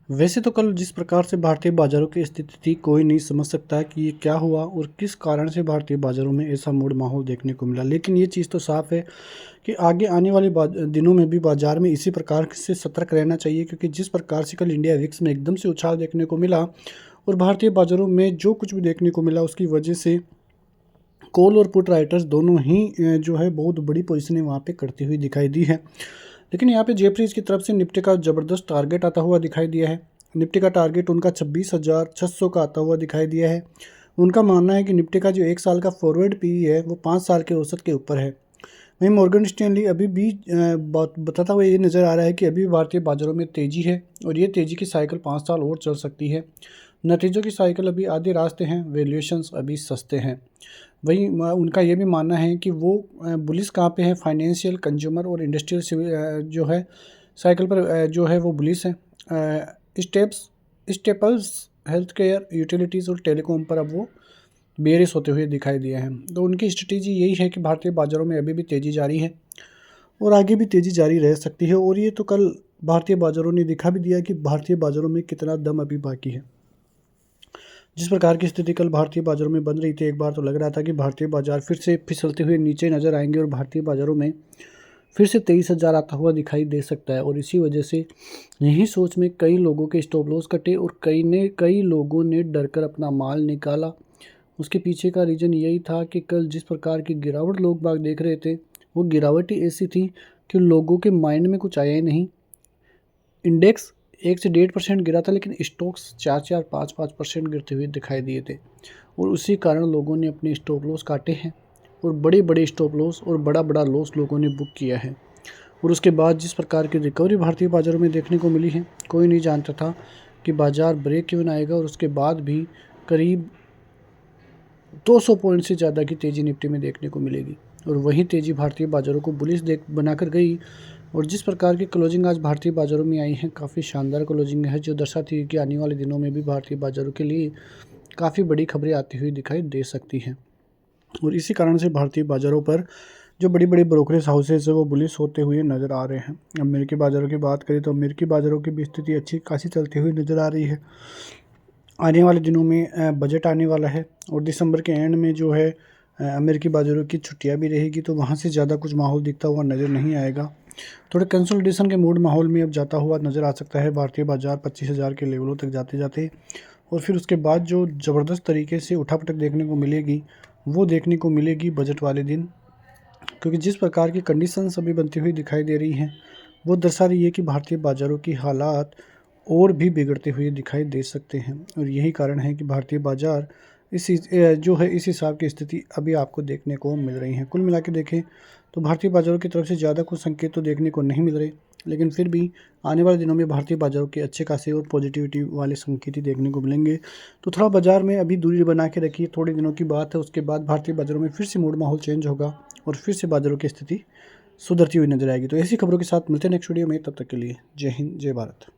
वैसे तो कल जिस प्रकार से भारतीय बाजारों की स्थिति थी, कोई नहीं समझ सकता कि ये क्या हुआ और किस कारण से भारतीय बाजारों में ऐसा मूड माहौल देखने को मिला। लेकिन ये चीज़ तो साफ है कि आगे आने वाले दिनों में भी बाजार में इसी प्रकार से सतर्क रहना चाहिए, क्योंकि जिस प्रकार से कल इंडिया विक्स में एकदम से उछाल देखने को मिला और भारतीय बाजारों में जो कुछ भी देखने को मिला उसकी वजह से कॉल और पुट राइटर्स दोनों ही जो है बहुत बड़ी पोजीशनें वहाँ पे करती हुई दिखाई दी है। लेकिन यहाँ पे जेपरीज की तरफ से निफ्टी का ज़बरदस्त टारगेट आता हुआ दिखाई दिया है। निफ्टी का टारगेट उनका 26,600 का आता हुआ दिखाई दिया है। उनका मानना है कि निफ्टी का जो 1 साल का फॉरवर्ड पी है वो 5 साल के औसत के ऊपर है। वहीं मॉर्गन स्टैनली अभी भी बताता हुआ ये नज़र आ रहा है कि अभी भारतीय बाजारों में तेज़ी है और ये तेज़ी की साइकिल 5 साल और चल सकती है। नतीजों की साइकिल अभी आधे रास्ते हैं, वैल्यूएशंस अभी सस्ते हैं। वहीं उनका ये भी मानना है कि वो बुलिस कहाँ पे है, फाइनेंशियल, कंज्यूमर और इंडस्ट्रियल जो है साइकिल पर जो है वो बुलिस है। स्टेपल्स, हेल्थ केयर, यूटिलिटीज़ और टेलीकॉम पर अब वो बेरिश होते हुए दिखाई दिए हैं। तो उनकी स्ट्रेटेजी यही है कि भारतीय बाज़ारों में अभी भी तेज़ी जारी है और आगे भी तेज़ी जारी रह सकती है। और ये तो कल भारतीय बाज़ारों ने दिखा भी दिया कि भारतीय बाज़ारों में कितना दम अभी बाकी है। जिस प्रकार की स्थिति कल भारतीय बाज़ारों में बन रही थी, एक बार तो लग रहा था कि भारतीय बाज़ार फिर से फिसलते हुए नीचे नज़र आएंगे और भारतीय बाज़ारों में फिर से 23,000 आता हुआ दिखाई दे सकता है। और इसी वजह से यही सोच में कई लोगों के स्टॉप लॉस कटे और कई लोगों ने डर कर अपना माल निकाला। उसके पीछे का रीज़न यही था कि कल जिस प्रकार की गिरावट लोग बाग देख रहे थे, वो गिरावट ही ऐसी थी कि लोगों के माइंड में कुछ आया ही नहीं। इंडेक्स 1 से 1.5% गिरा था, लेकिन स्टॉक्स 4-4, 5-5% गिरते हुए दिखाई दिए थे और उसी कारण लोगों ने अपने स्टॉप लॉस काटे हैं और बड़े-बड़े स्टॉप लॉस और बड़ा-बड़ा लॉस लोगों ने बुक किया है। और उसके बाद जिस प्रकार की रिकवरी भारतीय बाज़ारों में देखने को मिली है, कोई नहीं जानता था कि बाज़ार ब्रेक क्यों आएगा और उसके बाद भी करीब 200 पॉइंट से ज़्यादा की तेज़ी निफ्टी में देखने को मिलेगी और वही तेज़ी भारतीय बाज़ारों को बुलिश बनाकर गई। और जिस प्रकार की क्लोजिंग आज भारतीय बाज़ारों में आई है, काफ़ी शानदार क्लोजिंग है, जो दर्शाती है कि आने वाले दिनों में भी भारतीय बाज़ारों के लिए काफ़ी बड़ी खबरें आती हुई दिखाई दे सकती हैं। और इसी कारण से भारतीय बाज़ारों पर जो बड़ी-बड़ी ब्रोकरेज हाउसेज़ है वो बुलिश होते हुए नज़र आ रहे हैं। अमेरिकी बाज़ारों की बात करें तो अमेरिकी बाज़ारों की भी स्थिति अच्छी खासी चलती हुई नज़र आ रही है। आने वाले दिनों में बजट आने वाला है और दिसंबर के एंड में जो है अमेरिकी बाज़ारों की छुट्टियां भी रहेगी, तो वहाँ से ज़्यादा कुछ माहौल दिखता हुआ नज़र नहीं आएगा। थोड़े कंसोलिडेशन के मूड माहौल में अब जाता हुआ नज़र आ सकता है भारतीय बाज़ार 25,000 के लेवलों तक जाते-जाते। और फिर उसके बाद जो ज़बरदस्त तरीके से उठापटक देखने को मिलेगी, वो देखने को मिलेगी बजट वाले दिन। क्योंकि जिस प्रकार की कंडीशंस अभी बनती हुई दिखाई दे रही हैं, वो दर्शा रही है कि भारतीय बाज़ारों की हालात और भी बिगड़ते हुए दिखाई दे सकते हैं। और यही कारण है कि भारतीय बाज़ार जो है इस हिसाब की स्थिति अभी आपको देखने को मिल रही है। कुल मिला के देखें तो भारतीय बाज़ारों की तरफ से ज़्यादा कुछ संकेत तो देखने को नहीं मिल रहे, लेकिन फिर भी आने वाले दिनों में भारतीय बाज़ारों के अच्छे खासे और पॉजिटिविटी वाले संकेत ही देखने को मिलेंगे। तो थोड़ा बाज़ार में अभी दूरी बना के रखिए, थोड़े दिनों की बात है, उसके बाद भारतीय बाज़ारों में फिर से मूड माहौल चेंज होगा और फिर से बाज़ारों की स्थिति सुधरती हुई नजर आएगी। तो ऐसी खबरों के साथ मिलते हैं नेक्स्ट वीडियो में, तब तक के लिए जय हिंद, जय भारत।